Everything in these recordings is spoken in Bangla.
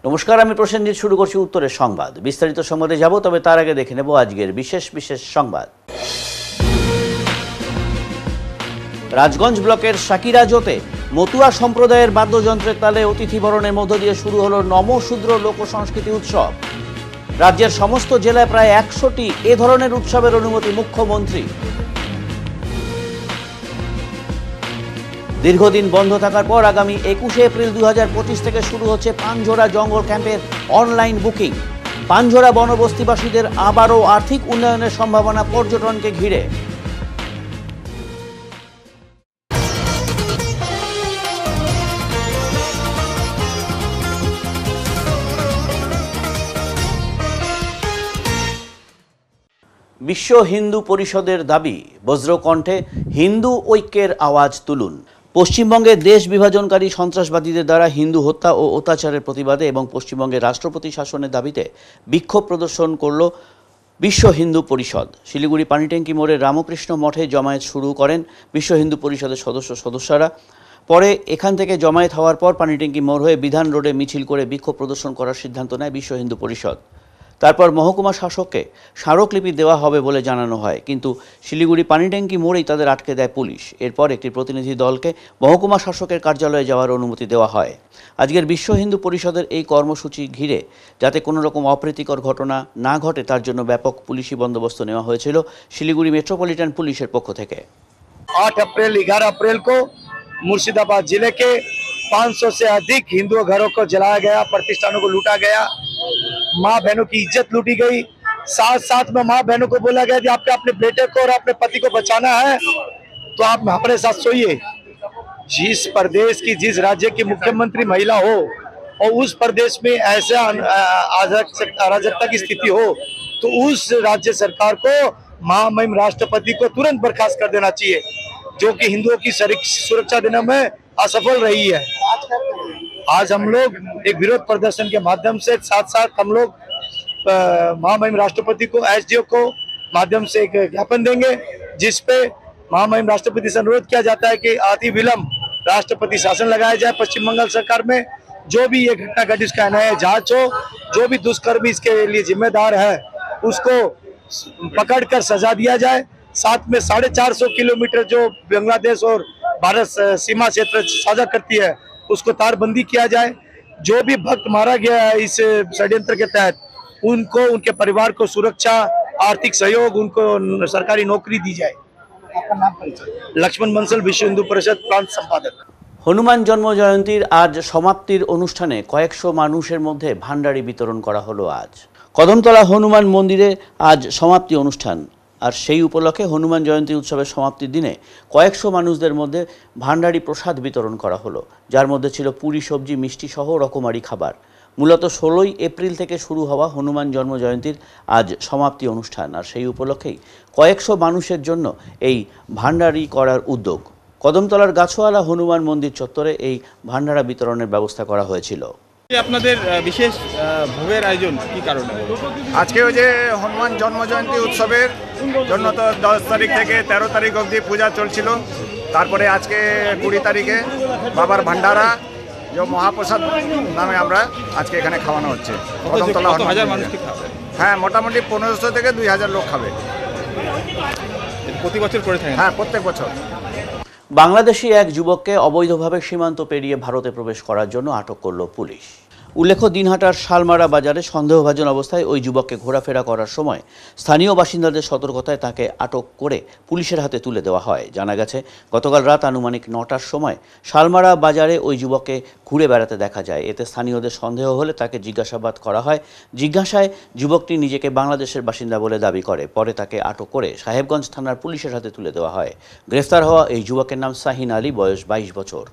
নমস্কার, আমি প্রসেনজিৎ। শুরু করছি উত্তরের সংবাদ। বিস্তারিত সংবাদে যাব, তবে তার আগে দেখে নেব আজকের বিশেষ সংবাদ। রাজগঞ্জ ব্লকের সাকিরাজোতে মতুয়া সম্প্রদায়ের বাদ্যযন্ত্রের তালে অতিথি বরণের মধ্য দিয়ে শুরু হলো নমশূদ্র লোক সংস্কৃতি উৎসব। রাজ্যের সমস্ত জেলায় প্রায় 100টি এ ধরনের উৎসবের অনুমতি মুখ্যমন্ত্রী। দীর্ঘদিন বন্ধ থাকার পর আগামী 21 এপ্রিল 2025 থেকে শুরু হচ্ছে পানঝোড়া জঙ্গল ক্যাম্পের অনলাইন বুকিং। পানঝোড়া বনবস্তিবাসীদের আবারও আর্থিক উন্নয়নের সম্ভাবনা পর্যটনকে ঘিরে। বিশ্ব হিন্দু পরিষদের দাবি, বজ্রকণ্ঠে হিন্দু ঐক্যের আওয়াজ তুলুন। পশ্চিমবঙ্গে দেশ বিভাজনকারী সন্ত্রাসবাদীদের দ্বারা হিন্দু হত্যা ও অত্যাচারের প্রতিবাদে এবং পশ্চিমবঙ্গে রাষ্ট্রপতি শাসনের দাবিতে বিক্ষোভ প্রদর্শন করল বিশ্ব হিন্দু পরিষদ। শিলিগুড়ি পানিট্যাঙ্কি মোড়ে রামকৃষ্ণ মঠে জমায়েত শুরু করেন বিশ্ব হিন্দু পরিষদের সদস্যরা। পরে এখান থেকে জমায়েত হওয়ার পর পানিট্যাঙ্কি মোড় হয়ে বিধান রোডে মিছিল করে বিক্ষোভ প্রদর্শন করার সিদ্ধান্ত নেয় বিশ্ব হিন্দু পরিষদ। তারপর মহকুমা শাসককে স্মারকলিপি দেওয়া হবে বলে জানানো হয়, কিন্তু শিলিগুড়ি পানিট্যাঙ্কি মোড়েই তাদের আটকে দেয় পুলিশ। এরপর একটি প্রতিনিধি দলকে মহকুমা শাসকের কার্যালয়ে যাওয়ার অনুমতি দেওয়া হয়। আজকের বিশ্ব হিন্দু পরিষদের এই কর্মসূচি ঘিরে যাতে কোনো রকম অপ্রীতিকর ঘটনা না ঘটে তার জন্য ব্যাপক পুলিশি বন্দোবস্ত নেওয়া হয়েছিল শিলিগুড়ি মেট্রোপলিটন পুলিশের পক্ষ থেকে। 8 अप्रैल 11 अप्रैल को मुर्शिदाबाद जिले के 500 से अधिक हिंदू घरों को जलाया गया, प्रतिष्ठानों को लूटा गया, माँ बहनों की इज्जत लूटी गई। साथ साथ में माँ बहनों को बोला गया कि आपके अपने बेटे को और अपने पति को बचाना है तो आप हमारे साथ सोइए। जिस प्रदेश की, जिस राज्य की मुख्यमंत्री महिला हो और उस प्रदेश में ऐसा अराजकता की स्थिति हो तो उस राज्य सरकार को महामहिम राष्ट्रपति को तुरंत बर्खास्त कर देना चाहिए, जो कि हिंदुओं की सुरक्षा देने में असफल रही है। आज हम लोग एक विरोध प्रदर्शन के माध्यम से साथ साथ हम लोग महामहिम राष्ट्रपति को, एसडीओ को माध्यम से एक ज्ञापन देंगे, जिसपे महामहिम राष्ट्रपति से अनुरोध किया जाता है कि अति विलंब राष्ट्रपति शासन लगाया जाए पश्चिम बंगाल सरकार में। जो भी ये घटना घटी उसका न्याय जांच हो, जो भी दुष्कर्मी इसके लिए जिम्मेदार है उसको पकड़कर सजा दिया जाए। साथ में 450 किलोमीटर जो बांग्लादेश और भारत सीमा क्षेत्र साझा करती है उसको तारबंदी किया जाए। जो भी भक्त मारा गया है इस षड्यंत्र के तहत उनको, उनके परिवार को सुरक्षा, आर्थिक सहयोग, उनको सरकारी नौकरी दी जाए। आपका नाम परिचय? लक्ष्मण बंसल, विश्व हिंदू परिषद प्रांत संपादक। হনুমান জন্ম জয়ন্তীর আজ সমাপ্তির অনুষ্ঠানে কয়েকশো মানুষের মধ্যে ভান্ডারি বিতরণ করা হলো। আজ কদমতলা হনুমান মন্দিরে আজ সমাপ্তি অনুষ্ঠান, আর সেই উপলক্ষে হনুমান জয়ন্তী উৎসবের সমাপ্তির দিনে কয়েকশো মানুষদের মধ্যে ভান্ডারি প্রসাদ বিতরণ করা হলো, যার মধ্যে ছিল পুরি, সবজি, মিষ্টি সহ রকমারি খাবার। মূলত 16 এপ্রিল থেকে শুরু হওয়া হনুমান জন্ম জয়ন্তীর আজ সমাপ্তি অনুষ্ঠান, আর সেই উপলক্ষেই কয়েকশো মানুষের জন্য এই ভান্ডারি করার উদ্যোগ। কদমতলার গাছওয়ালা হনুমান মন্দির চত্বরে এই ভান্ডারা বিতরণের ব্যবস্থা করা হয়েছিল। আপনাদের বিশেষ ভোগের আয়োজন কি কারণে? আজকে ওই যে হনুমান জন্ম জয়ন্তী উৎসবের জন্য তো 10 তারিখ থেকে 13 তারিখ অবধি পূজা চলছিল। তারপরে আজকে 20 তারিখে বাবার ভান্ডারা যে মহাপ্রসাদ নামে আমরা আজকে এখানে খাওয়ানো হচ্ছে। কদমতলা হাজার মানুষ কি খাবে? হ্যাঁ, মোটামুটি 1500 থেকে 2000 লোক খাবে। প্রতি বছর করে থাকে? হ্যাঁ, প্রত্যেক বছর। বাংলাদেশি এক যুবককে অবৈধভাবে সীমান্ত পেরিয়ে ভারতে প্রবেশ করার জন্য আটক করল পুলিশ। উল্লেখ্য, দিনহাটার শালমারা বাজারে সন্দেহভাজন অবস্থায় ওই যুবককে ঘোরাফেরা করার সময় স্থানীয় বাসিন্দাদের সতর্কতায় তাকে আটক করে পুলিশের হাতে তুলে দেওয়া হয়। জানা গেছে, গতকাল রাত আনুমানিক 9টার সময় শালমারা বাজারে ওই যুবককে ঘুরে বেড়াতে দেখা যায়। এতে স্থানীয়দের সন্দেহ হলে তাকে জিজ্ঞাসাবাদ করা হয়। জিজ্ঞাসায় যুবকটি নিজেকে বাংলাদেশের বাসিন্দা বলে দাবি করে। পরে তাকে আটক করে সাহেবগঞ্জ থানার পুলিশের হাতে তুলে দেওয়া হয়। গ্রেফতার হওয়া এই যুবকের নাম শাহিন আলী, বয়স 22 বছর।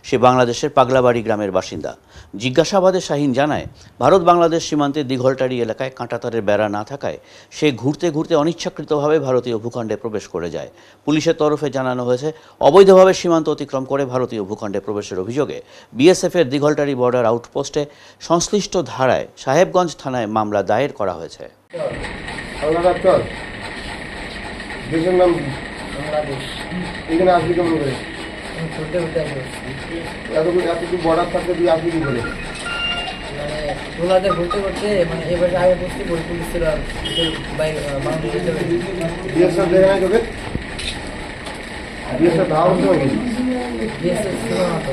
সে বাংলাদেশের পাগলাবাড়ি গ্রামের বাসিন্দা। জিজ্ঞাসাবাদে শাহিন জানায়, ভারত বাংলাদেশ সীমান্তে দিঘলটারি এলাকায় কাঁটাতারের বেড়া না থাকায় সে ঘুরতে ঘুরতে অনিচ্ছাকৃতভাবে ভারতীয় ভূখণ্ডে প্রবেশ করে যায়। পুলিশের তরফে জানানো হয়েছে, অবৈধভাবে সীমান্ত অতিক্রম করে ভারতীয় ভূখণ্ডে প্রবেশের অভিযোগে বিএসএফের দিঘলটারি বর্ডার আউটপোস্টে সংশ্লিষ্ট ধারায় সাহেবগঞ্জ থানায় মামলা দায়ের করা হয়েছে। এতটুকু বর্ডার থাকলে তুই আসবি কি করে? ওনাদের ঘুরতে ঘুরতে মানে এবার আগে বুঝতে বলি পুলিশ ছিল আর বাংলাদেশে চলে বিএসএফ ছিল না তো।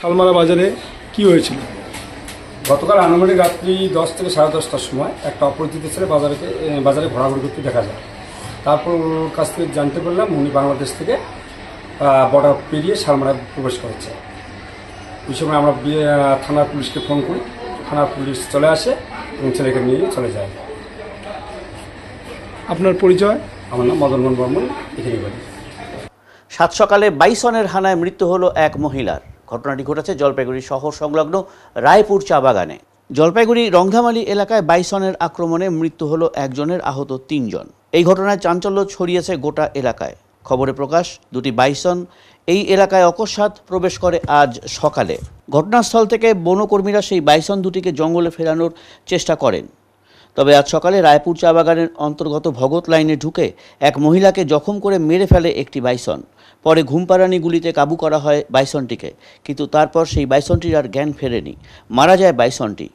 শালমারা বাজারে কি হয়েছিল? গতকাল আনুমানিক রাত্রি 10 থেকে 10:30টার সময় একটা অপরিচিত ছেলে বাজারে ঘোরাঘুরি করতে দেখা যায়। তারপর ওর কাছ থেকে জানতে পারলাম উনি বাংলাদেশ থেকে বর্ডার পেরিয়ে শালমারায় প্রবেশ করেছে। ওই সময় আমরা থানার পুলিশকে ফোন করি, থানার পুলিশ চলে আসে এবং ছেলেকে নিয়ে চলে যায়। আপনার পরিচয়? আমার নাম মদন মোহন বর্মন, এখানে বাড়ি। সাত সকালে বাইসনের হানায় মৃত্যু হলো এক মহিলার। ঘটনাটি ঘটেছে জলপাইগুড়ি শহর সংলগ্ন রায়পুর চা বাগানে। জলপাইগুড়ি রংধামালি এলাকায় বাইসনের আক্রমণে মৃত্যু হলো একজনের, আহত 3 জন। এই ঘটনায় চাঞ্চল্য ছড়িয়েছে গোটা এলাকায়। খবরে প্রকাশ, দুটি বাইসন এই এলাকায় অকস্মাৎ প্রবেশ করে আজ সকালে। ঘটনাস্থল থেকে বনকর্মীরা সেই বাইসন দুটিকে জঙ্গলে ফেরানোর চেষ্টা করেন। তবে আজ সকালে রায়পুর চা বাগানের অন্তর্গত ভগত লাইনে ঢুকে এক মহিলাকে জখম করে মেরে ফেলে একটি বাইসন। পরে ঘুমপাড়ানি গুলিতে কাবু করা হয় বাইসনটিকে, কিন্তু তারপর সেই বাইসনটির আর জ্ঞান ফেরেনি, মারা যায় বাইসনটি।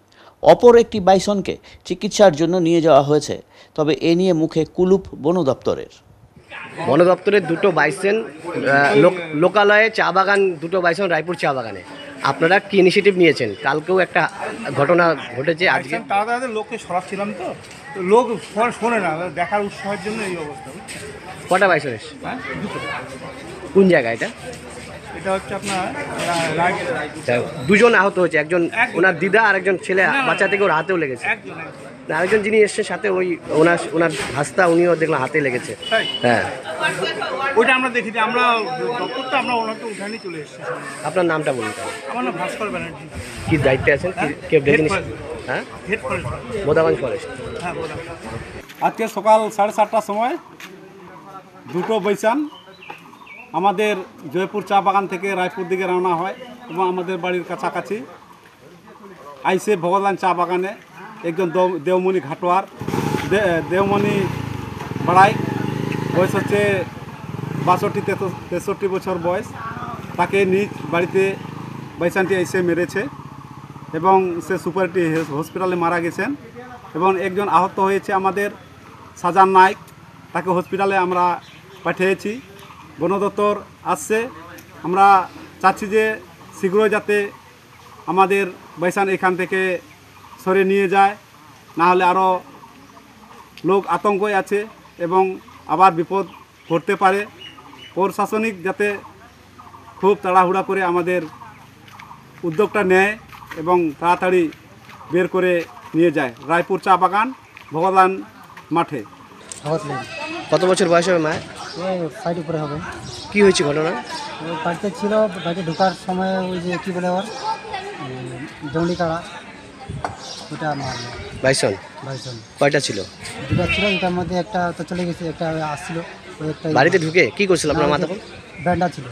অপর একটি বাইসনকে চিকিৎসার জন্য নিয়ে যাওয়া হয়েছে, তবে এ নিয়ে মুখে কুলুপ বন দপ্তরের। বন দপ্তরের দুটো বাইসন লোকালয়ে চা বাগান, দুটো বাইসন রায়পুর চা বাগানে। আপনারা কি ইনিশিয়েটিভ নিয়েছেন? কালকেও একটা ঘটনা ঘটেছে, আজকে তাড়াতাড়ি লোককে সরাচ্ছিলাম তো লোক শোনে না, দেখার উৎসাহের জন্য এই অবস্থা। কটা বাইসন এসছে? হ্যাঁ, দুটো। কোন জায়গা এটা? এটা হচ্ছে আপনার দুজন আহত হয়েছে, একজন ওনার দিদা আর একজন ছেলে বাচ্চা থেকে ওর হাতেও লেগেছে। আরেকজন যিনি এসছে সাথে ওই ওনার ভাস্তা, উনিও দেখলাম হাতে লেগেছে। হ্যাঁ, ওইটা আমরা দেখি, আমরা দপ্তরটা আমরা ওনাকে উঠানি চলে এসেছি। আপনার নামটা বলুন। আমার নাম ভাস্কর ব্যানার্জি। কি দায়িত্বে আছেন? কেউ ডেকে? হ্যাঁ, হেড ফরেস্ট। বোদাগঞ্জ ফরেস্ট। হ্যাঁ, আজকে সকাল 7:30টার সময় দুটো বাইসান আমাদের জয়পুর চা বাগান থেকে রায়পুর দিকে রওনা হয় এবং আমাদের বাড়ির কাছাকাছি আইসে ভগবান চা বাগানে একজন দেওমণি ঘাটোয়ার, দেওমণি বাড়াই, বয়স হচ্ছে 62-63 বছর বয়স। তাকে নিজ বাড়িতে বাইসানটি এসে মেরেছে এবং সে সুপারিটি হসপিটালে মারা গেছেন। এবং একজন আহত হয়েছে আমাদের সাজান নাইক, তাকে হসপিটালে আমরা পাঠিয়েছি। বন দপ্তর আসছে, আমরা চাচ্ছি যে শীঘ্রই যাতে আমাদের বাইসান এখান থেকে সরে নিয়ে যায়, না হলে আরও লোক আতঙ্কে আছে এবং আবার বিপদ ঘটতে পারে। প্রশাসনিক যাতে খুব তাড়াহুড়া করে আমাদের উদ্যোগটা নেয় এবং তাড়াতাড়ি বের করে নিয়ে যায় রায়পুর চা বাগান ভগবান মাঠে। কত বছর বয়স হবে মায়ের? 60 উপরে হবে। কি হয়েছে ঘটনা? ওই বাড়িতে ছিল, বাড়িতে ঢোকার সময় ওই যে কী বলে আবার দৌড়ি কাড়া, ওটা মারল। বাইসন বাইসন কয়টা ছিল? দুটা ছিল, এটার মধ্যে একটা তো চলে গেছে, একটা আসছিল। ওই একটা বাড়িতে ঢুকে কি করছিল আপনার মা তখন? ব্যান্ডা ছিল।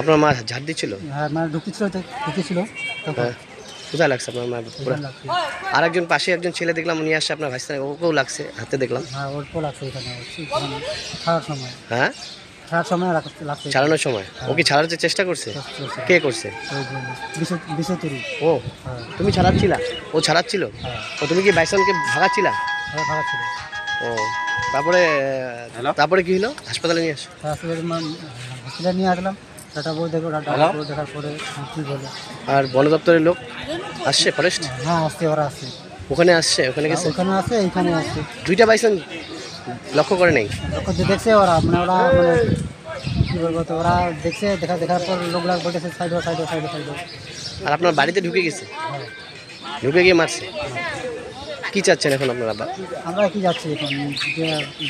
আপনার মা ঝাড় দিচ্ছিল? হ্যাঁ, মানে ঢুকেছিল তখন। হ্যাঁ, কোথায় লাগছে আপনার মা? আর একজন পাশে একজন ছেলে দেখলাম উনি আসছে আপনার ভাইস্তান, ওকেও লাগছে হাতে দেখলাম। হ্যাঁ, ওর তো লাগছে এখানে ছাড়ার সময়। হ্যাঁ, ছাড়ার সময় লাগছে। ছাড়ানোর সময় ও কি ছাড়ার চেষ্টা করছে? কে করছে? বিশ্বতরী। ও, তুমি ছাড়াচ্ছিলা? ও ছাড়াচ্ছিল? ও, তুমি কি বাইসনকে ভাগাচ্ছিলা? হ্যাঁ, ভাড়া ছিল। ও, তারপরে কি হলো? হাসপাতালে নিয়ে আসো। হসপিটালে নিয়ে আসলাম, ডাক্তার বউ দেখার পরে কী বলে। আর বন দপ্তরের লোক আসছে, ফরেস্ট? হ্যাঁ, আসছে, ওরা আসছে। ওখানে আসছে? ওখানে গেছে? ওখানে আসছে, এইখানে আসছে। দুইটা বাইসন লক্ষ্য করে নেই? লক্ষ্য দেখছে ওরা, মানে ওরা মানে কী বলবো, তো ওরা দেখছে, দেখার পর লোকগুলা বলেছে সাইড। আর আপনার বাড়িতে ঢুকে গেছে? ঢুকে গিয়ে মারছে? কি চাচ্ছেন এখন আপনারা? আমরা কি যাচ্ছি এখন,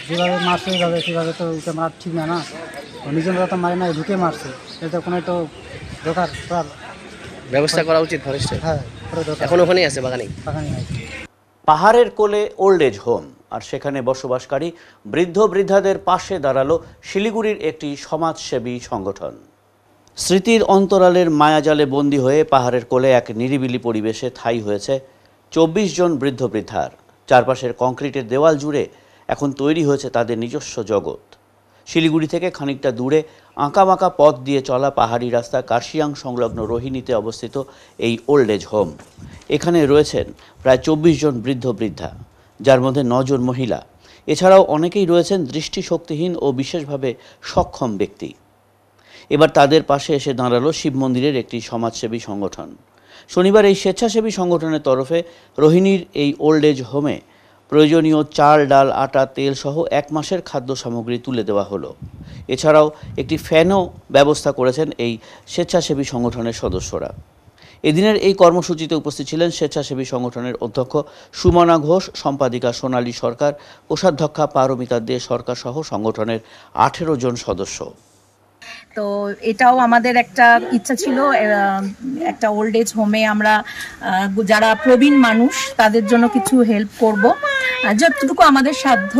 যেভাবে মারছে সেভাবে তো ওটা মারা ঠিক না। নিজের তো মারে না, ঢুকে মারছে, এটা কোনো একটু দরকার করার ব্যবস্থা করা উচিত ফরেস্টের। হ্যাঁ, এখন ওখানেই আছে বাগানে? পাহাড়ের কোলে ওল্ড এজ হোম, আর সেখানে বসবাসকারী বৃদ্ধ বৃদ্ধাদের পাশে দাঁড়ালো শিলিগুড়ির একটি সমাজসেবী সংগঠন। স্মৃতির অন্তরালের মায়াজালে বন্দী হয়ে পাহাড়ের কোলে এক নিরিবিলি পরিবেশে ঠাঁই হয়েছে 24 জন বৃদ্ধ বৃদ্ধার। চারপাশের কংক্রিটের দেওয়াল জুড়ে এখন তৈরি হয়েছে তাদের নিজস্ব জগৎ। শিলিগুড়ি থেকে খানিকটা দূরে আঁকাবাঁকা পথ দিয়ে চলা পাহাড়ি রাস্তা কার্শিয়াং সংলগ্ন রোহিণীতে অবস্থিত এই ওল্ড এজ হোম। এখানে রয়েছেন প্রায় 24 জন বৃদ্ধ বৃদ্ধা, যার মধ্যে 9 জন মহিলা। এছাড়াও অনেকেই রয়েছেন দৃষ্টিশক্তিহীন ও বিশেষভাবে সক্ষম ব্যক্তি। এবার তাদের পাশে এসে দাঁড়ালো শিব মন্দিরের একটি সমাজসেবী সংগঠন। শনিবার এই স্বেচ্ছাসেবী সংগঠনের তরফে রোহিণীর এই ওল্ড এজ হোমে প্রয়োজনীয় চাল, ডাল, আটা, তেল সহ 1 মাসের খাদ্য সামগ্রী তুলে দেওয়া হলো। এছাড়াও একটি ফ্যানও ব্যবস্থা করেছেন এই স্বেচ্ছাসেবী সংগঠনের সদস্যরা। এদিনের এই কর্মসূচিতে উপস্থিত ছিলেন স্বেচ্ছাসেবী সংগঠনের অধ্যক্ষ সুমনা ঘোষ, সম্পাদিকা সোনালী সরকার, কোষাধ্যক্ষা পারমিতা দে সরকার সহ সংগঠনের 18 জন সদস্য। তো এটাও আমাদের একটা ইচ্ছা ছিল, একটা ওল্ড এজ হোমে আমরা যারা প্রবীণ মানুষ তাদের জন্য কিছু হেল্প করব যতটুকু আমাদের সাধ্য।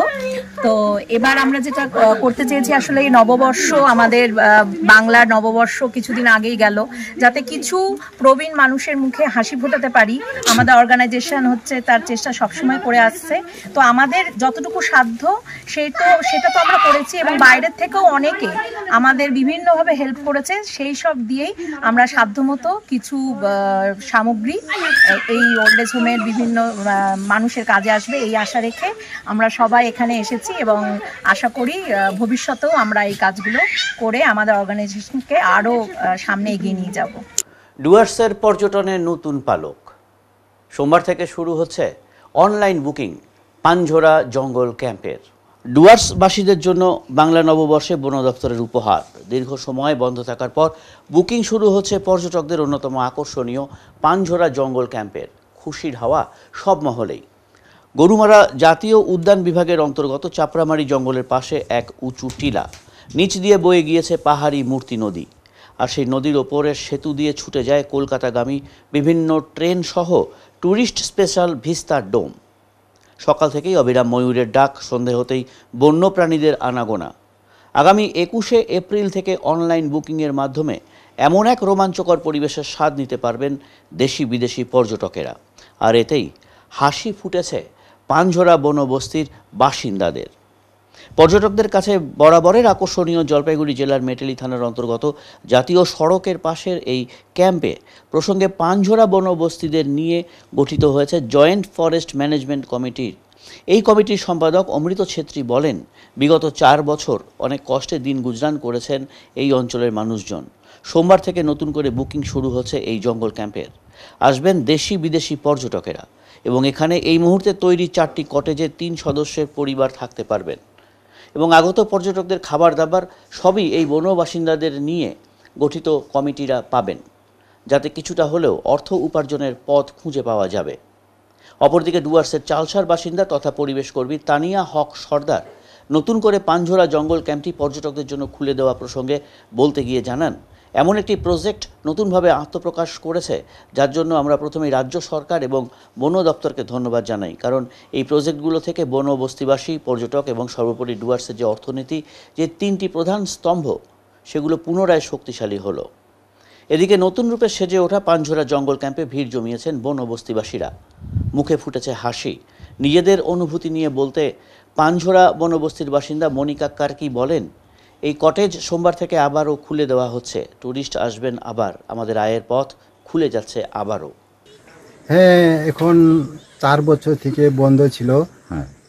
তো এবার আমরা যেটা করতে চেয়েছি, আসলে এই নববর্ষ, আমাদের বাংলার নববর্ষ কিছুদিন আগেই গেল, যাতে কিছু প্রবীণ মানুষের মুখে হাসি ফোটাতে পারি। আমাদের অর্গানাইজেশন হচ্ছে তার চেষ্টা সবসময় করে আসছে। তো আমাদের যতটুকু সাধ্য সেটা তো আমরা করেছি, এবং বাইরের থেকেও অনেকে আমাদের বিভিন্নভাবে হেল্প করেছে। সেই সব দিয়েই আমরা সাধ্যমতো কিছু সামগ্রী এই ওল্ড এজ হোমের বিভিন্ন মানুষের কাজে আসবে এই আশা রেখে আমরা সবাই এখানে এসেছি, এবং আশা করি ভবিষ্যতেও আমরা এই কাজগুলো করে আমাদের অর্গানাইজেশনকে আরও সামনে এগিয়ে নিয়ে যাব। ডুয়ার্সের পর্যটনের নতুন পালক। সোমবার থেকে শুরু হচ্ছে অনলাইন বুকিং পাঞ্ঝোরা জঙ্গল ক্যাম্পের। ডুয়ার্সবাসীদের জন্য বাংলা নববর্ষে বন দপ্তরের উপহার। দীর্ঘ সময় বন্ধ থাকার পর বুকিং শুরু হচ্ছে পর্যটকদের অন্যতম আকর্ষণীয় পাঞ্ঝোরা জঙ্গল ক্যাম্পের। খুশির হাওয়া সব মহলেই। গরুমারা জাতীয় উদ্যান বিভাগের অন্তর্গত চাপড়ামারি জঙ্গলের পাশে এক উঁচু টিলা, নিচ দিয়ে বয়ে গিয়েছে পাহাড়ি মূর্তি নদী, আর সেই নদীর ওপরের সেতু দিয়ে ছুটে যায় কলকাতাগামী বিভিন্ন ট্রেন সহ ট্যুরিস্ট স্পেশাল ভিস্তার ডোম। সকাল থেকেই অবিরাম ময়ূরের ডাক, সন্ধে হতেই বন্যপ্রাণীদের আনাগোনা। আগামী 21শে এপ্রিল থেকে অনলাইন বুকিংয়ের মাধ্যমে এমন এক রোমাঞ্চকর পরিবেশের স্বাদ নিতে পারবেন দেশি বিদেশি পর্যটকেরা। আর এতেই হাসি ফুটেছে পাঞ্ঝোরা বনবস্তির বাসিন্দাদের। পর্যটকদের কাছে বরাবরের আকর্ষণীয় জলপাইগুড়ি জেলার মেটেলি থানার অন্তর্গত জাতীয় সড়কের পাশের এই ক্যাম্পে প্রসঙ্গে পাঞ্ঝোরা বনবস্তিদের নিয়ে গঠিত হয়েছে জয়েন্ট ফরেস্ট ম্যানেজমেন্ট কমিটির। এই কমিটির সম্পাদক অমৃত ছেত্রী বলেন, বিগত 4 বছর অনেক কষ্টে দিন গুজরান করেছেন এই অঞ্চলের মানুষজন। সোমবার থেকে নতুন করে বুকিং শুরু হচ্ছে এই জঙ্গল ক্যাম্পের। আসবেন দেশি বিদেশি পর্যটকেরা, এবং এখানে এই মুহূর্তে তৈরি 4টি কটেজে 3 সদস্যের পরিবার থাকতে পারবেন, এবং আগত পর্যটকদের খাবার দাবার সবই এই বন বাসিন্দাদের নিয়ে গঠিত কমিটিরা পাবেন, যাতে কিছুটা হলেও অর্থ উপার্জনের পথ খুঁজে পাওয়া যাবে। অপরদিকে ডুয়ার্সের চালসার বাসিন্দা তথা পরিবেশ কর্মী তানিয়া হক সর্দার নতুন করে পাঞ্ঝোরা জঙ্গল ক্যাম্পটি পর্যটকদের জন্য খুলে দেওয়া প্রসঙ্গে বলতে গিয়ে জানান, এমন একটি প্রজেক্ট নতুনভাবে আত্মপ্রকাশ করেছে, যার জন্য আমরা প্রথমেই রাজ্য সরকার এবং বন দপ্তরকে ধন্যবাদ জানাই। কারণ এই প্রজেক্টগুলো থেকে বন বস্তিবাসী, পর্যটক এবং সর্বোপরি ডুয়ার্সের যে অর্থনীতি, যে 3টি প্রধান স্তম্ভ, সেগুলো পুনরায় শক্তিশালী হলো। এদিকে নতুন রূপে সেজে ওঠা পাঞ্ঝোরা জঙ্গল ক্যাম্পে ভিড় জমিয়েছেন বন বস্তিবাসীরা। মুখে ফুটেছে হাসি। নিজেদের অনুভূতি নিয়ে বলতে পাঞ্ঝোরা বনবস্তির বাসিন্দা মনিকা কার্কি বলেন, এই কটেজ সোমবার থেকে আবারও খুলে দেওয়া হচ্ছে। ট্যুরিস্ট আসবেন আবার, আমাদের আয়ের পথ খুলে যাচ্ছে আবারও। হ্যাঁ, এখন 4 বছর থেকে বন্ধ ছিল,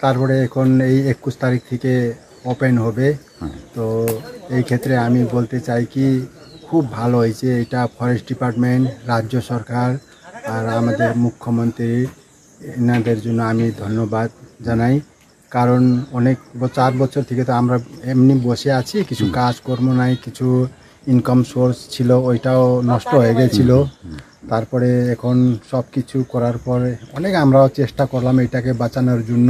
তারপরে এখন এই 21 তারিখ থেকে ওপেন হবে। তো এই ক্ষেত্রে আমি বলতে চাই কি খুব ভালো হয়েছে এটা। ফরেস্ট ডিপার্টমেন্ট, রাজ্য সরকার আর আমাদের মুখ্যমন্ত্রী, এনাদের জন্য আমি ধন্যবাদ জানাই। কারণ অনেক 4 বছর থেকে তো আমরা এমনি বসে আছি, কিছু কাজকর্ম নাই, কিছু ইনকাম সোর্স ছিল, ওইটাও নষ্ট হয়ে গেছিলো। তারপরে এখন সব কিছু করার পরে অনেক আমরাও চেষ্টা করলাম এটাকে বাঁচানোর জন্য,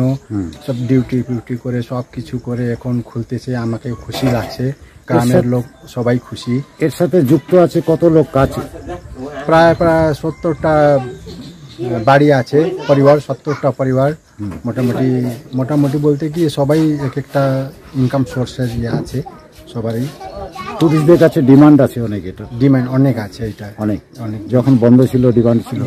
সব ডিউটি করে সব কিছু করে এখন খুলতেছে। আমাকে খুশি লাগছে, গ্রামের লোক সবাই খুশি। এর সাথে যুক্ত আছে কত লোক? কাজ প্রায় 70টা বাড়ি আছে, পরিবার 70টা পরিবার। মোটামুটি বলতে কি সবাই এক একটা ইনকাম সোর্সের ইয়ে আছে, সবারই টুরিস্টদের কাছে ডিমান্ড আছে অনেক, এটা ডিমান্ড অনেক আছে, এটা অনেক অনেক যখন বন্ধ ছিল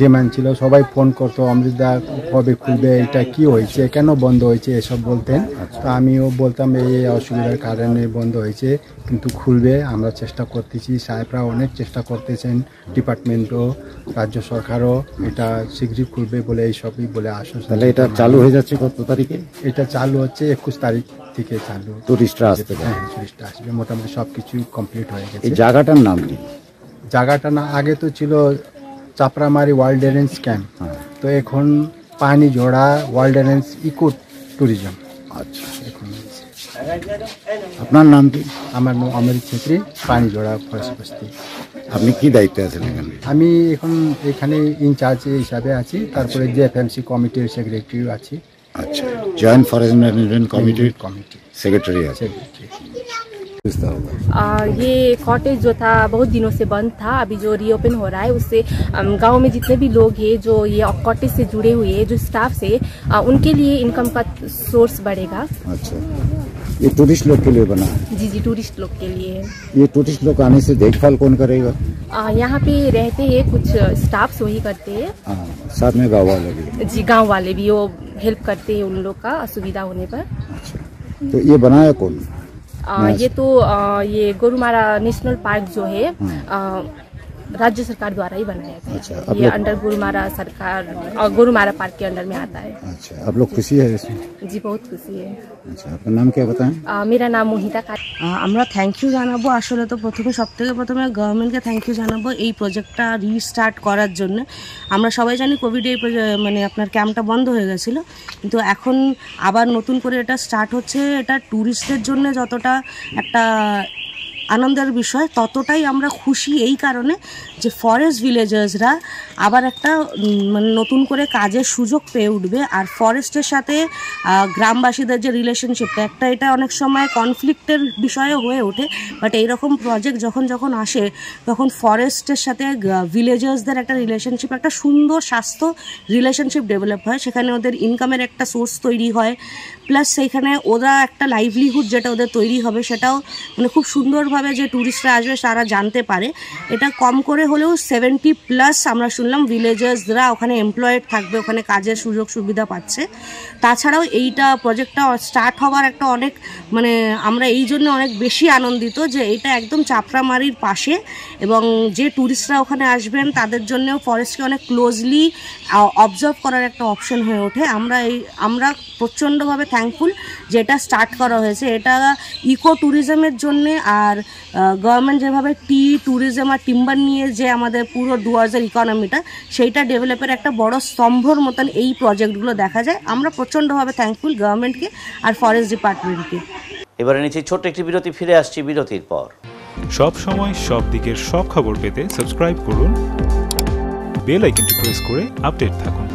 ডিমান্ড ছিল। সবাই ফোন করতো অমৃতদা কবে খুলবে, এটা কি হয়েছে, কেন বন্ধ হয়েছে এসব বলতেন। তো আমিও বলতাম এই অসুবিধার কারণে বন্ধ হয়েছে, কিন্তু খুলবে, আমরা চেষ্টা করতেছি, সাহেবরা অনেক চেষ্টা করতেছেন, ডিপার্টমেন্টও রাজ্য সরকারও এটা শীঘ্রই খুলবে বলে এইসবই বলে আশ্বাস। তাহলে এটা চালু হয়ে যাচ্ছে কত তারিখে? এটা চালু হচ্ছে 21 তারিখ থেকে চালু। টুরিস্টরা আসতে পারে? হ্যাঁ, টুরিস্টরা আসবে, মোটামুটি সব কিছুই কমপ্লিট হয়ে গেছে। এই জায়গাটার নাম কি? জায়গাটা না আগে তো ছিল চাপড়ামারি ওয়াইল্ডারনেস ক্যাম্প, তো এখন পানি জোড়া ওয়াইল্ডারনেস ইকো ট্যুরিজম। আচ্ছা, এখন আপনার নাম কি? আমার নাম অমৃত ছেত্রী, পানি জোড়া ফরেস্ট বস্তি। আপনি কি দায়িত্বে আছেন এখানে? আমি এখন এখানে ইনচার্জ হিসাবে আছি, তারপরে জেএফএমসি কমিটির সেক্রেটারিও আছি। अच्छा, joint forest management committee secretary है। ये कॉटेज जो था बहुत दिनों से बंद था, अभी जो रीओपन हो रहा है उससे गांव में जितने भी लोग हैं जो ये कॉटेज से जुड़े हुए हैं, जो स्टाफ से, उनके लिए इनकम का सोर्स बढ़ेगा। अच्छा, ये टूरिस्ट लोग के लिए बना है? जी जी, टूरिस्ट लोग के लिए। ये टूरिस्ट लोग आने से देखभाल कौन करेगा? यहाँ पे रहते हैं कुछ स्टाफ वही करते हैं, साथ में गाँव वाले भी? जी, गांव वाले भी वो हेल्प करते हैं उन लोग का असुविधा होने पर। अच्छा, तो ये बनाया कौन? ये तो ये गोरुमारा नेशनल पार्क जो है राज्य सरकार द्वारा ही बनाया गया। अच्छा, ये अंडर गोरुमारा सरकार और गोरुमारा पार्क के अंडर में आता है। अच्छा, आप लोग खुशी है इसमें? जी, बहुत खुशी है। अच्छा, आपका नाम क्या बताएं? मेरा नाम मोहिता। আমরা থ্যাংক ইউ জানাবো, আসলে তো সবথেকে প্রথমে গভর্নমেন্টকে থ্যাংক ইউ জানাবো এই প্রজেক্টটা রিস্টার্ট করার জন্য। আমরা সবাই জানি কোভিডে এই মানে আপনার ক্যাম্পটা বন্ধ হয়ে গেছিলো, কিন্তু এখন আবার নতুন করে এটা স্টার্ট হচ্ছে। এটা ট্যুরিস্টদের জন্য যতটা একটা আনন্দের বিষয়, ততটাই আমরা খুশি এই কারণে যে ফরেস্ট ভিলেজার্সরা আবার একটা মানে নতুন করে কাজের সুযোগ পেয়ে উঠবে। আর ফরেস্টের সাথে গ্রামবাসীদের যে রিলেশনশিপটা, এটা অনেক সময় কনফ্লিক্টের বিষয়ে হয়ে ওঠে, বাট এইরকম প্রজেক্ট যখন আসে তখন ফরেস্টের সাথে ভিলেজার্সদের একটা রিলেশনশিপ, একটা সুন্দর স্বাস্থ্য রিলেশনশিপ ডেভেলপ হয়, সেখানে ওদের ইনকামের একটা সোর্স তৈরি হয়, প্লাস সেইখানে ওরা একটা লাইভলিহুড যেটা ওদের তৈরি হবে সেটাও মানে খুব সুন্দরভাবে যে ট্যুরিস্টরা আসবে তারা জানতে পারে। এটা কম করে হলেও 70+ আমরা শুনলাম ভিলেজার্সরা ওখানে এমপ্লয়েড থাকবে, ওখানে কাজের সুযোগ সুবিধা পাচ্ছে। তাছাড়াও এইটা প্রজেক্টটা স্টার্ট হওয়ার একটা অনেক মানে আমরা এই জন্য অনেক বেশি আনন্দিত যে এটা একদম চাপড়ামারির পাশে, এবং যে ট্যুরিস্টরা ওখানে আসবেন তাদের জন্যও ফরেস্টকে অনেক ক্লোজলি অবজার্ভ করার একটা অপশন হয়ে ওঠে। আমরা প্রচণ্ডভাবে থ্যাঙ্কফুল যে এটা স্টার্ট করা হয়েছে। এটা ইকো ট্যুরিজমের জন্যে, আর গভর্নমেন্ট যেভাবে ট্যুরিজম আর টিম্বার নিয়ে যে আমাদের পুরো ডুয়ার্সের ইকোনমিটা সেইটা ডেভেলপের একটা বড় স্তম্ভর মতন এই প্রজেক্টগুলো দেখা যায়। আমরা প্রচণ্ডভাবে থ্যাঙ্কফুল গভর্নমেন্টকে আর ফরেস্ট ডিপার্টমেন্টকে। এবারে নিচে ছোট্ট একটি বিরতি, ফিরে আসছি বিরতির পর। সব সময় সব দিকের সব খবর পেতে সাবস্ক্রাইব করুন, বেল আইকনটি প্রেস করে আপডেট থাকুন।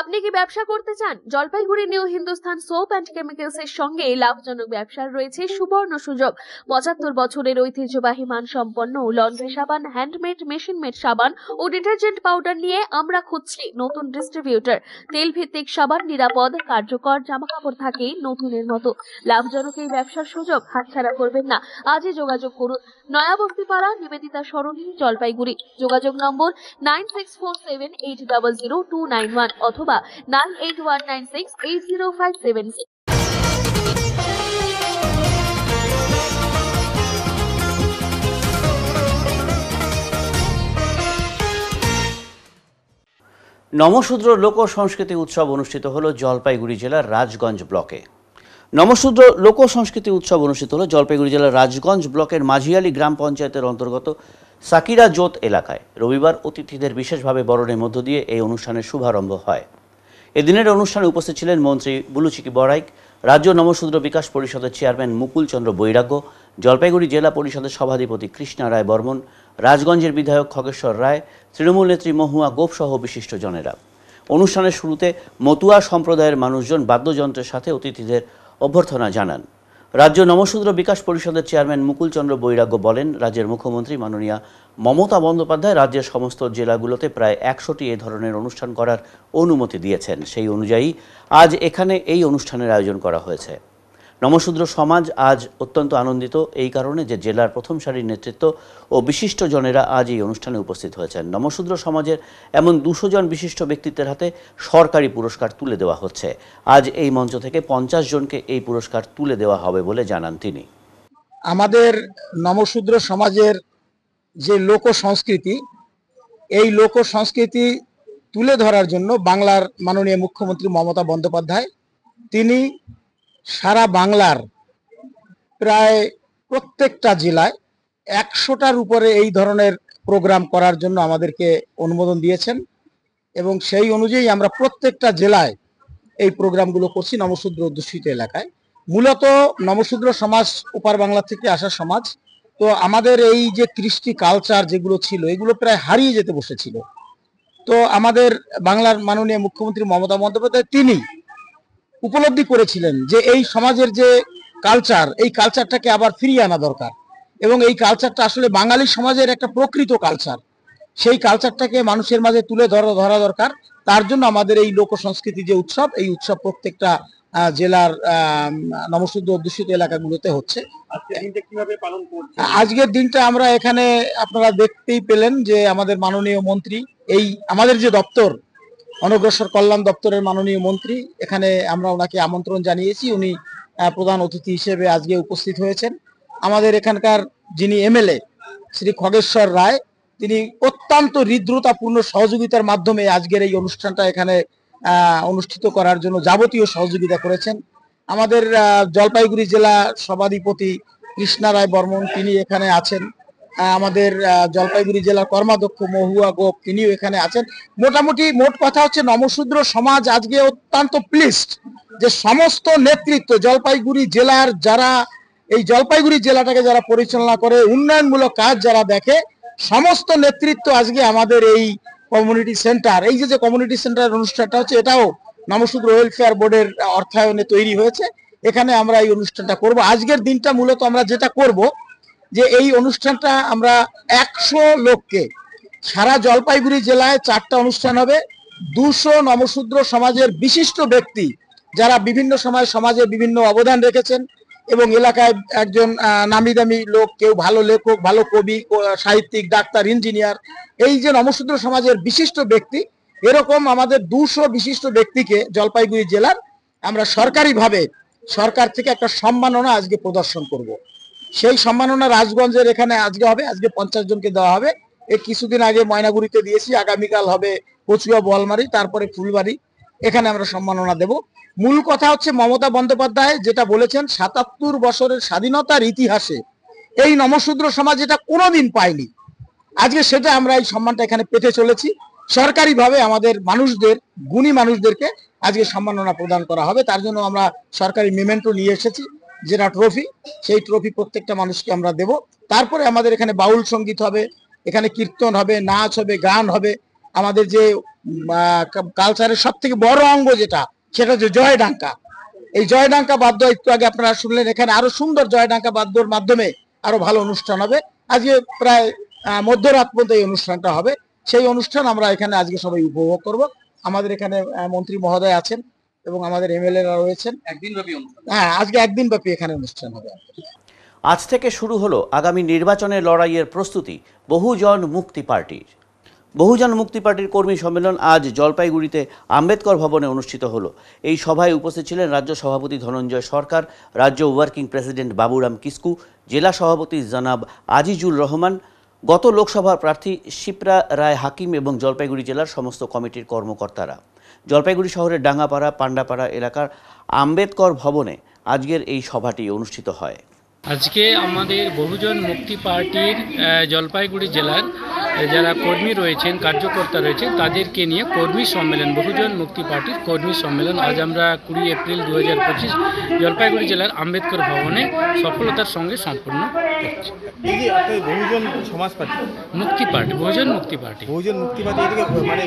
আপনি কি ব্যবসা করতে চান? Jalpaiguri new Hindustan soap and chemicals এর সঙ্গে লাভজনক ব্যবসার রয়েছে সুবর্ণ সুযোগ। 75 বছরের ঐতিহ্যবাহী মানসম্পন্ন লন্ড্রি সাবান, হ্যান্ডমেড, মেশিন মেড সাবান ও ডিটারজেন্ট পাউডার নিয়ে আমরা খুঁজছি নতুন ডিস্ট্রিবিউটর। তেল ভিত্তিক সাবান, নিরাপদ, কার্যকর, জামাকাপড় থাকে নতুনের মতো। লাভজনক এই ব্যবসার সুযোগ হাতছাড়া করবেন না। আজই যোগাযোগ করুন নয়াবস্তিপাড়া, নিবেদিতা সরণি, জলপাইগুড়ি। যোগাযোগ নম্বর 9647800291 অথবা 9819680576। নমশূদ্র লোক সংস্কৃতি উৎসব অনুষ্ঠিত হলো জলপাইগুড়ি জেলার রাজগঞ্জ ব্লকে। নমশূদ্র লোক সংস্কৃতি উৎসব অনুষ্ঠিত হলো জলপাইগুড়ি জেলার রাজগঞ্জ ব্লকের মাঝিয়ালি গ্রাম পঞ্চায়েতের অন্তর্গত সাকিরা জোত এলাকায়। রবিবার অতিথিদের বিশেষভাবে বরণের মধ্য দিয়ে এই অনুষ্ঠানের শুভারম্ভ হয়। এদিনের অনুষ্ঠানে উপস্থিত ছিলেন মন্ত্রী বুলুচিকি বড়াইক, রাজ্য নমশূদ্র বিকাশ পরিষদের চেয়ারম্যান মুকুল চন্দ্র বৈরাগ্য, জলপাইগুড়ি জেলা পরিষদের সভাধিপতি কৃষ্ণা রায় বর্মন, রাজগঞ্জের বিধায়ক খগেশ্বর রায়, তৃণমূল নেত্রী মহুয়া গোপ সহ বিশিষ্টজনেরা। অনুষ্ঠানের শুরুতে মতুয়া সম্প্রদায়ের মানুষজন বাদ্যযন্ত্রের সাথে অতিথিদের অভ্যর্থনা জানান। রাজ্য নমশূদ্র বিকাশ পরিষদের চেয়ারম্যান মুকুল চন্দ্র বৈরাগ্য বলেন, রাজ্যের মুখ্যমন্ত্রী মাননীয়া মমতা বন্দ্যোপাধ্যায় রাজ্যের সমস্ত জেলাগুলোতে প্রায় 100টি এ ধরনের অনুষ্ঠান করার অনুমতি দিয়েছেন। সেই অনুযায়ী আজ এখানে এই অনুষ্ঠানের আয়োজন করা হয়েছে। নমশূদ্র সমাজ আজ অত্যন্ত আনন্দিত এই কারণে যে জেলার প্রথম সারির নেতৃত্ব ও বিশিষ্ট জনেরা আজ এই অনুষ্ঠানে উপস্থিত হয়েছেন। নমশূদ্র সমাজের এমন 200 জন বিশিষ্ট ব্যক্তিত্বের হাতে সরকারি পুরস্কার তুলে দেওয়া হচ্ছে। আজ এই মঞ্চ থেকে 50 জনকে এই পুরস্কার তুলে দেওয়া হবে বলে জানান তিনি। আমাদের নমশূদ্র সমাজের যে লোক সংস্কৃতি, এই লোক সংস্কৃতি তুলে ধরার জন্য বাংলার মাননীয় মুখ্যমন্ত্রী মমতা বন্দ্যোপাধ্যায় তিনি সারা বাংলার প্রায় প্রত্যেকটা জেলায় 100টার উপরে এই ধরনের প্রোগ্রাম করার জন্য আমাদেরকে অনুমোদন দিয়েছেন এবং সেই অনুযায়ী আমরা প্রত্যেকটা জেলায় এই প্রোগ্রামগুলো করছি নমশূদ্র অধ্যুষিত এলাকায়। মূলত নমশূদ্র সমাজ ওপার বাংলা থেকে আসা সমাজ, তো আমাদের এই যে কৃষ্টি কালচার যেগুলো ছিল এগুলো প্রায় হারিয়ে যেতে বসেছিল। তো আমাদের বাংলার মাননীয় মুখ্যমন্ত্রী মমতা বন্দ্যোপাধ্যায় তিনি উপলব্ধি করেছিলেন যে এই সমাজের যে কালচার, এই কালচারটাকে আবার ফিরিয়ে আনা দরকার এবং এই কালচারটা আসলে বাঙালি সমাজের একটা প্রকৃত কালচার, সেই কালচারটাকে মানুষের মাঝে তুলে ধরা দরকার। তার জন্য আমাদের এই লোক সংস্কৃতি যে উৎসব, এই উৎসব প্রত্যেকটা জেলার নমশূদ্র অধ্যুষিত এলাকাগুলোতে হচ্ছে। আজকের দিনটা আমরা এখানে আপনারা দেখতেই পেলেন যে আমাদের মাননীয় মন্ত্রী, এই আমাদের যে দপ্তর অনগ্রসর কল্যাণ দপ্তরের মাননীয় মন্ত্রী, এখানে আমরা ওনাকে আমন্ত্রণ জানিয়েছি, উনি প্রধান অতিথি হিসেবে আজকে উপস্থিত হয়েছেন। আমাদের এখানকার যিনি এমএলএ শ্রী খগেশ্বর রায়, তিনি অত্যন্ত হৃদ্রতাপূর্ণ সহযোগিতার মাধ্যমে আজকের এই অনুষ্ঠানটা এখানে অনুষ্ঠিত করার জন্য যাবতীয় সহযোগিতা করেছেন। আমাদের জলপাইগুড়ি জেলা সভাধিপতি কৃষ্ণা রায় বর্মন তিনি এখানে আছেন। আমাদের জলপাইগুড়ি জেলার কর্মাধ্যক্ষ মহুয়া গোপ তিনিও এখানে আছেন। মোটামুটি মোট কথা হচ্ছে নমশূদ্র সমাজ আজকে অত্যন্ত প্লিজড যে সমস্ত নেতৃত্ব জলপাইগুড়ি জেলার যারা এই জলপাইগুড়ি জেলাটাকে যারা পরিচালনা করে, উন্নয়নমূলক কাজ যারা দেখে, সমস্ত নেতৃত্ব আজকে আমাদের এই কমিউনিটি সেন্টার, এই যে কমিউনিটি সেন্টার অনুষ্ঠানটা হচ্ছে, এটাও নমশূদ্র ওয়েলফেয়ার বোর্ডের অর্থায়নে তৈরি হয়েছে। এখানে আমরা এই অনুষ্ঠানটা করব। আজকের দিনটা মূলত আমরা যেটা করব যে এই অনুষ্ঠানটা আমরা 100 লোককে, সারা জলপাইগুড়ি জেলায় 4টা অনুষ্ঠান হবে, 200 নমশূদ্র সমাজের বিশিষ্ট ব্যক্তি যারা বিভিন্ন সময় সমাজে বিভিন্ন অবদান রেখেছেন এবং এলাকায় একজন নামি দামি লোক, কেউ ভালো লেখক, ভালো কবি, সাহিত্যিক, ডাক্তার, ইঞ্জিনিয়ার, এই যে নমশূদ্র সমাজের বিশিষ্ট ব্যক্তি, এরকম আমাদের 200 বিশিষ্ট ব্যক্তিকে জলপাইগুড়ি জেলার আমরা সরকারিভাবে সরকার থেকে একটা সম্মাননা আজকে প্রদর্শন করব। সেই সম্মাননা রাজগঞ্জের এখানে আজকে হবে, আজকে 50 জনকে দেওয়া হবে। এই কিছুদিন আগে ময়নাগুড়িতে দিয়েছি, আগামীকাল হবে কচুয়া বোয়ালমারি, তারপরে ফুলবাড়ি, এখানে আমরা সম্মাননা দেব। মূল কথা হচ্ছে মমতা বন্দ্যোপাধ্যায় যেটা বলেছেন, 77 বছরের স্বাধীনতার ইতিহাসে এই নমশূদ্র সমাজ এটা কোনোদিন পায়নি, আজকে সেটা আমরা এই সম্মানটা এখানে পেতে চলেছি। সরকারিভাবে আমাদের মানুষদের, গুণী মানুষদেরকে আজকে সম্মাননা প্রদান করা হবে। তার জন্য আমরা সরকারি মেমেন্টো নিয়ে এসেছি, যেটা ট্রফি, সেই ট্রফি প্রত্যেকটা মানুষকে আমরা দেব। তারপরে আমাদের এখানে বাউল সঙ্গীত হবে, এখানে কীর্তন হবে, নাচ হবে, গান হবে। আমাদের যে কালচারের সব থেকে বড় অঙ্গ যেটা, সেটা হচ্ছে জয়ডাঙ্কা। এই জয়ডাঙ্কা বাদ্য একটু আগে আপনারা শুনলেন, এখানে আরো সুন্দর জয়ডাঙ্কা বাদ্যর মাধ্যমে আরো ভালো অনুষ্ঠান হবে। আজকে প্রায় মধ্যরাত পর্যন্ত এই অনুষ্ঠানটা হবে। সেই অনুষ্ঠান আমরা এখানে আজকে সবাই উপভোগ করব। আমাদের এখানে মন্ত্রী মহোদয় আছেন এবং আমাদের এমএলএরা রয়েছেন। হ্যাঁ, আজকে একদিন ব্যাপী এখানে অনুষ্ঠান হবে। আজ থেকে শুরু হলো আগামী নির্বাচনের লড়াইয়ের প্রস্তুতি বহুজন মুক্তি পার্টির। বহুজন মুক্তি পার্টির কর্মী সম্মেলন আজ জলপাইগুড়িতে আম্বেদকর ভবনে অনুষ্ঠিত হলো। এই সভায় উপস্থিত ছিলেন রাজ্য সভাপতি ধনঞ্জয় সরকার, রাজ্য ওয়ার্কিং প্রেসিডেন্ট বাবুরাম কিস্কু, জেলা সভাপতি জনাব আজিজুল রহমান, গত লোকসভার প্রার্থী শিপ্রা রায় হাকিম এবং জলপাইগুড়ি জেলার সমস্ত কমিটির কর্মকর্তারা। জলপাইগুড়ি শহরের ডাঙ্গাপাড়া, পান্ডাপাড়া এলাকার আম্বেদকর ভবনে আজকের এই সভাটি অনুষ্ঠিত হয়। আজকে আমাদের বহুজন মুক্তি পার্টির জলপাইগুড়ি জেলার যারা কর্মী রয়েছেন, কার্যকর্তা রয়েছেন, তাদেরকে নিয়ে কর্মী সম্মেলন, বহুজন মুক্তি পার্টির কর্মী সম্মেলন আজ আমরা 20 এপ্রিল 2025 জলপাইগুড়ি জেলার আম্বেদকর ভবনে সফলতার সঙ্গে সম্পন্ন করছি। বহুজন সমাজ পার্টি, মুক্তি পার্টি, বহুজন মুক্তি পার্টি, বহুজন মুক্তি পার্টি, মানে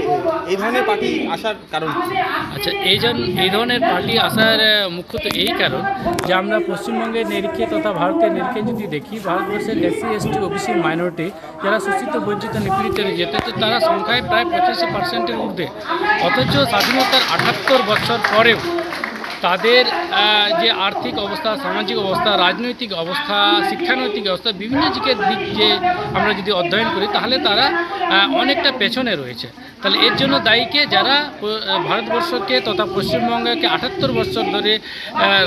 এই ধরনের পার্টি আসার কারণ? আচ্ছা, এই ধরনের পার্টি আসার মুখ্যত এই কারণ যে আমরা পশ্চিমবঙ্গের নিরিখে তথা ভারতের নিরিখে যদি দেখি, ভারতবর্ষের SC ST OBC মাইনরিটি যারা শোষিত, বঞ্চিত, নিপীড়িত যেতে, তো তারা সংখ্যায় প্রায় 85%-এর ঊর্ধ্বে। অথচ স্বাধীনতার 78 বছর পরেও তাদের যে আর্থিক অবস্থা, সামাজিক অবস্থা, রাজনৈতিক অবস্থা, শিক্ষানৈতিক অবস্থা, বিভিন্ন দিকের দিক যে আমরা যদি অধ্যয়ন করি তাহলে তারা অনেকটা পেছনে রয়েছে। তাহলে এর জন্য দায়ীকে যারা ভারতবর্ষকে তথা পশ্চিমবঙ্গকে 78 বছর ধরে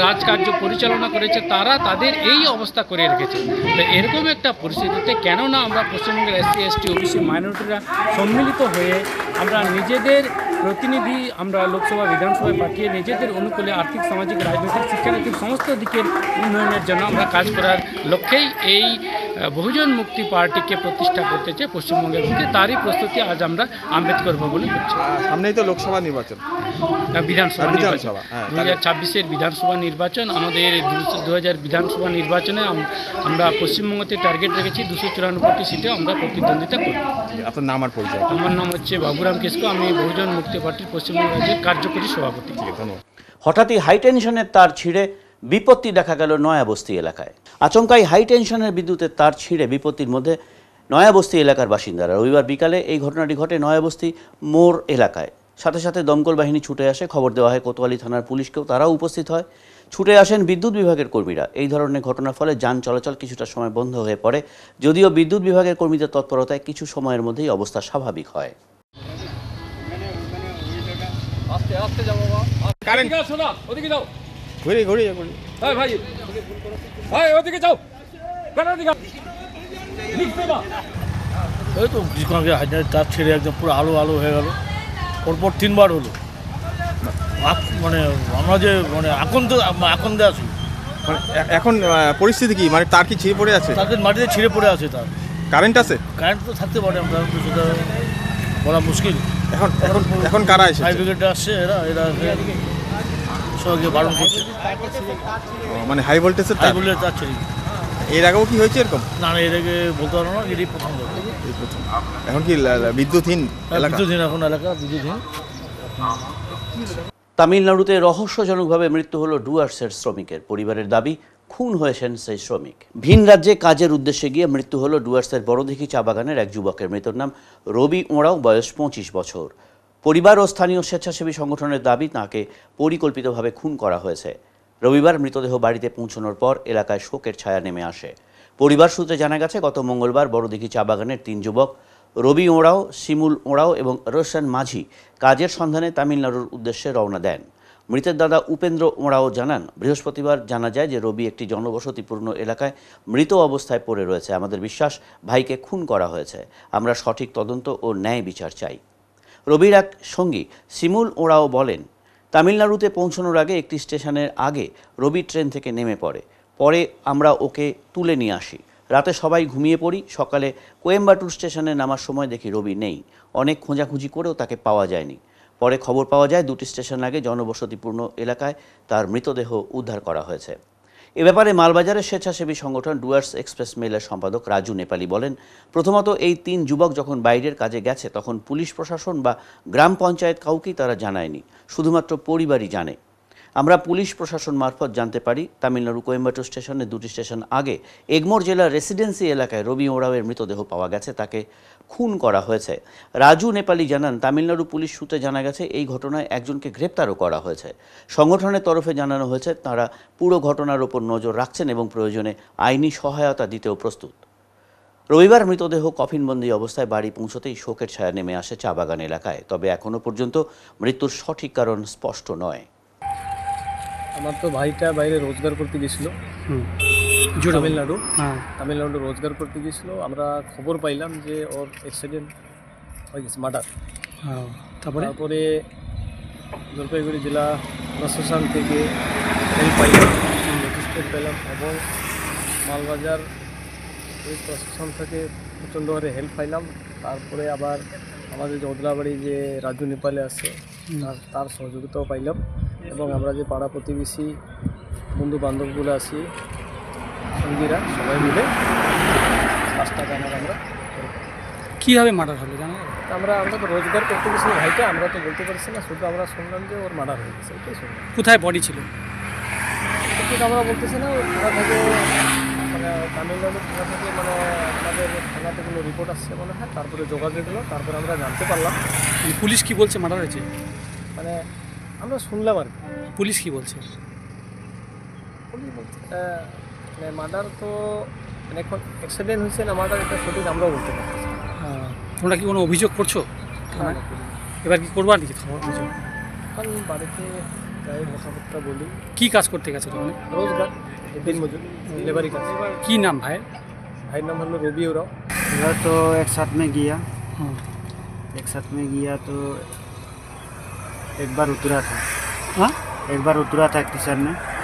রাজকার্য পরিচালনা করেছে, তারা তাদের এই অবস্থা করে রেখেছে। তো এরকম একটা পরিস্থিতিতে কেননা আমরা পশ্চিমবঙ্গের SC ST OBC মাইনরিটিরা সম্মিলিত হয়ে আমরা নিজেদের প্রতিনিধি আমরা লোকসভা বিধানসভায় পাঠিয়ে নিজেদের অনুকূলে আর্থিক, সামাজিক, রাজনৈতিক, শিক্ষানৈতিক সমস্ত দিকের উন্নয়নের জন্য আমরা কাজ করার লক্ষ্যেই এই বহুজন মুক্তি পার্টিকে প্রতিষ্ঠা করতে চাই পশ্চিমবঙ্গের মধ্যে। তারই প্রস্তুতি আজ আমরা আম্বেদকর ভবনে করছি। সামনেই তো লোকসভা নির্বাচন, বিধানসভা 2026-এর বিধানসভা নির্বাচন। আমাদের 2000 বিধানসভা নির্বাচনে আমরা পশ্চিমবঙ্গতে টার্গেট রেখেছি 294টি সিটে আমরা প্রতিদ্বন্দ্বিতা করব। আপনার নাম আর পরিচয়? আমার নাম হচ্ছে বাবুরাম কিসকো, আমি বহুজন মুক্তি পার্টির পশ্চিমবঙ্গ রাজ্যের কার্যকরী সভাপতি। হঠাৎই হাই টেনশনের তার ছিঁড়ে বিপত্তি দেখা গেল নয়াবস্তি এলাকায়। আচমকাই হাই টেনশনের বিদ্যুতের তার ছিঁড়ে বিপত্তির মধ্যে নয়াবস্তি এলাকার বাসিন্দারা। রবিবার বিকালে এই ঘটনাটি ঘটে নয়াবস্তি মোড় এলাকায়। সাথে সাথে দমকল বাহিনী ছুটে আসে, খবর দেওয়া হয় কোতোয়ালি থানার পুলিশকেও, তারাও উপস্থিত হয়। ছুটে আসেন বিদ্যুৎ বিভাগের কর্মীরা। এই ধরনের ঘটনার ফলে যান চলাচল কিছুটা সময় বন্ধ হয়ে পড়ে, যদিও বিদ্যুৎ বিভাগের কর্মীদের তৎপরতায় কিছু সময়ের মধ্যেই অবস্থা স্বাভাবিক হয়। এই তো কিছুক্ষণ আগে হাইড্রাল তার ছেড়ে একদম পুরো আলো আলো হয়ে গেল, পরপর 3বার হলো। মানে আমরা যে মানে আকন্দে আছি। এখন পরিস্থিতি কি, মানে তার কি ছিঁড়ে পড়ে আছে? তাদের মাটিতে ছিঁড়ে পড়ে আছে। তার কারেন্ট আছে? কারেন্ট তো থাকতে পারে, আমরা সেটা বলা মুশকিল। এখন কারা এসেছে? ফায়ার ব্রিগেড আসছে, এরা সবাইকে বারণ করছে। মানে হাই ভোল্টেজের তার ছিঁড়ে। এর আগেও কি হয়েছে এরকম? না, এর আগে বলতে পারবো না, এটাই প্রথম। এখন কি বিদ্যুৎহীন এলাকা? বিদ্যুৎহীন এখন এলাকা, বিদ্যুৎহীন। তামিলনাড়ুতে রহস্যজনকভাবে মৃত্যু হলো ডুয়ার্সের শ্রমিকের। পরিবারের দাবি খুন হয়েছেন সেই শ্রমিক। ভিন রাজ্যে কাজের উদ্দেশ্যে গিয়ে মৃত্যু হলো ডুয়ার্সের বড়দিঘি চা বাগানের এক যুবকের। মৃতের নাম রবি ওঁরাও, বয়স 25 বছর। পরিবার ও স্থানীয় স্বেচ্ছাসেবী সংগঠনের দাবি তাঁকে পরিকল্পিতভাবে খুন করা হয়েছে। রবিবার মৃতদেহ বাড়িতে পৌঁছানোর পর এলাকায় শোকের ছায়া নেমে আসে। পরিবার সূত্রে জানা গেছে, গত মঙ্গলবার বড়দিঘি চা বাগানের 3 যুবক রবি ওঁরাও, শিমুল ওঁরাও এবং রোশন মাঝি কাজের সন্ধানে তামিলনাড়ুর উদ্দেশ্যে রওনা দেন। মৃতের দাদা উপেন্দ্র ওঁরাও জানান, বৃহস্পতিবার জানা যায় যে রবি একটি জনবসতিপূর্ণ এলাকায় মৃত অবস্থায় পড়ে রয়েছে। আমাদের বিশ্বাস ভাইকে খুন করা হয়েছে। আমরা সঠিক তদন্ত ও ন্যায় বিচার চাই। রবির এক সঙ্গী শিমুল ওঁরাও বলেন, তামিলনাড়ুতে পৌঁছানোর আগে একটি স্টেশনের আগে রবি ট্রেন থেকে নেমে পরে আমরা ওকে তুলে নিয়ে আসি। রাতে সবাই ঘুমিয়ে পড়ি। সকালে কোয়েম্বাটুর স্টেশনে নামার সময় দেখি রবি নেই। অনেক খোঁজাখুঁজি করেও তাকে পাওয়া যায়নি। পরে খবর পাওয়া যায় 2টি স্টেশন আগে জনবসতিপূর্ণ এলাকায় তার মৃতদেহ উদ্ধার করা হয়েছে। এ ব্যাপারে মালবাজারের স্বেচ্ছাসেবী সংগঠন ডুয়ার্স এক্সপ্রেস মেলের সম্পাদক রাজু নেপালি বলেন, প্রথমত এই 3 যুবক যখন বাইরের কাজে গেছে তখন পুলিশ প্রশাসন বা গ্রাম পঞ্চায়েত কাউকেই তারা জানায়নি, শুধুমাত্র পরিবারই জানে। আমরা পুলিশ প্রশাসন মারফত জানতে পারি তামিলনাড়ু কোয়েম্বাটুর স্টেশনে 2টি স্টেশন আগে এগমোর জেলার রেসিডেন্সি এলাকায় রবি ওঁরাওয়ের মৃতদেহ পাওয়া গেছে, তাকে খুন করা হয়েছে। রাজু নেপালি জানান, তামিলনাড়ু পুলিশ সূত্রে জানা গেছে এই ঘটনায় একজনকে গ্রেপ্তারও করা হয়েছে। সংগঠনের তরফে জানানো হয়েছে তারা পুরো ঘটনার ওপর নজর রাখছেন এবং প্রয়োজনে আইনি সহায়তা দিতেও প্রস্তুত। রবিবার মৃতদেহ কফিনবন্দি অবস্থায় বাড়ি পৌঁছতেই শোকের ছায়া নেমে আসে চা বাগান এলাকায়। তবে এখনও পর্যন্ত মৃত্যুর সঠিক কারণ স্পষ্ট নয়। আমার তো ভাইটা বাইরে রোজগার করতে গেছিলো তামিলনাড়ু রোজগার করতে গেছিলো। আমরা খবর পাইলাম যে ওর অ্যাক্সিডেন্ট হয়ে গেছে, মার্ডার। তারপরে জলপাইগুড়ি জেলা প্রশাসন থেকে হেল্প পাইলাম, রেজিস্ট্রেট পেলাম এবং মালবাজার পুলিশ প্রশাসন থেকে প্রচণ্ড হারে হেল্প পাইলাম। তারপরে আবার আমাদের যে ওদলাবাড়ি যে রাজু নেপালে আছে তার সহযোগিতাও পাইলাম, এবং আমরা যে পাড়া প্রতিবেশী বন্ধু বান্ধবগুলো আছি সঙ্গীরা সবাই মিলে 5 টাকা আমরা কীভাবে মার্ডার হলো জানা আমরা তো রোজগার করতে গেছিলাম ভাইটা, আমরা তো বলতে পারছি না, শুধু আমরা শুনলাম যে ওর মার্ডার হয়ে গেছে, এটাই শুনলাম। কোথায় বডি ছিল কিন্তু আমরা বলতেছি না, ওরা থেকে মানে তামিলনাড়ু থানা থেকে মানে আমাদের থানাতে কোনো রিপোর্ট আসছে মনে হয়, তারপরে যোগাযোগ হলো, তারপরে আমরা জানতে পারলাম। পুলিশ কি বলছে মার্ডার হয়েছে? মানে আমরা শুনলাম আর কি। পুলিশ কি বলছে? পুলিশ বলছে মানে মার্ডার তো মানে এখন অ্যাক্সিডেন্ট হয়েছে না মার্ডার, এটা সঠিক আমরাও বলতে পারছি। তোমরা কি কোনো অভিযোগ করছো? এবার কি করবা নাকি খবর অভিযোগ? এখন বাড়িতে যাই কথাবার্তা বলি। কী কাজ করতে গেছো তুমি? রোজগার, দিন মজুর, লেবারি কাজ। কী নাম ভাই? भाई नाम हलो रवि उराव। इधर तो एक साथ में गया तो एक बार उतरा था। हाँ, एक बार उतरा था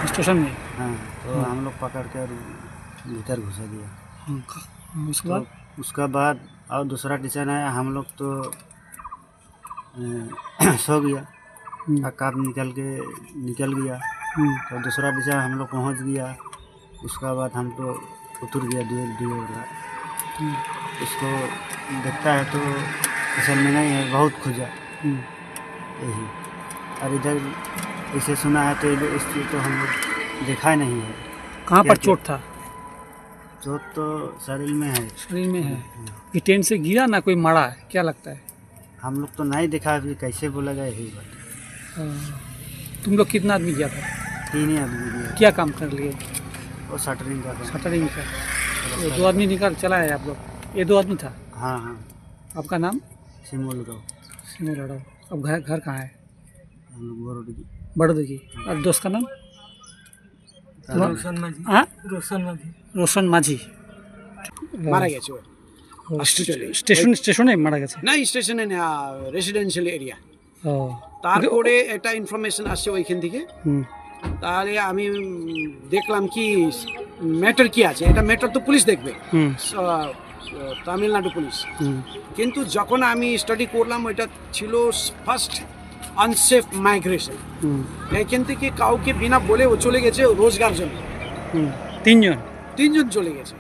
स्टेशन में। हाँ, तो हम लोग पकड़ कर भीतर घुसा दिया। उसका बाद और दूसरा टीचर आया, हम लोग तो सो गया, काब निकल गया। तो दूसरा टीचर हम लोग पहुँच गया, उसका बाद हम तो उतर गया धीरे वाला। उसको देखता है तो टीचर में नहीं है, बहुत खोजा यही। और इधर इसे सुना है तो इसलिए तो हम लोग देखा नहीं है। कहाँ पर चोट था? चोट तो शरीर में है। शरीर में है। ये ट्रेन से गिरा ना कोई मरा है, क्या लगता है? हम लोग तो नहीं देखा, अभी कैसे बोलेगा यही बात। तुम लोग कितना आदमी गया था? 3 ही आदमी गया। क्या काम कर लिए? वो शटरिंग का। शटरिंग का। तो 2 आदमी निकाल चला है आप लोग? ये 2 आदमी था? हाँ हाँ। आपका नाम? सिमोल राव। सिमोल राव। अब घर कहाँ है? हम लोग बड़ोदगी। और दोस्त का नाम? रोशन माझी। हाँ, रोशन माझी। मारा गया স্টেশনে মারা গেছে? না স্টেশনে না, রেসিডেন্সিয়াল এরিয়া। তারপরে একটা ইনফরমেশন আসছে ওইখান থেকে, তাহলে আমি দেখলাম কি ম্যাটার কি আছে, এটা ম্যাটার তো পুলিশ দেখবে, তামিলনাড়ু পুলিশ। কিন্তু যখন আমি স্টাডি করলাম ওইটা ছিল ফার্স্ট আনসেফ মাইগ্রেশন। এখান থেকে কাউকে বিনা বলে ও চলে গেছে রোজগার জন্য। 3 জন চলে গেছে,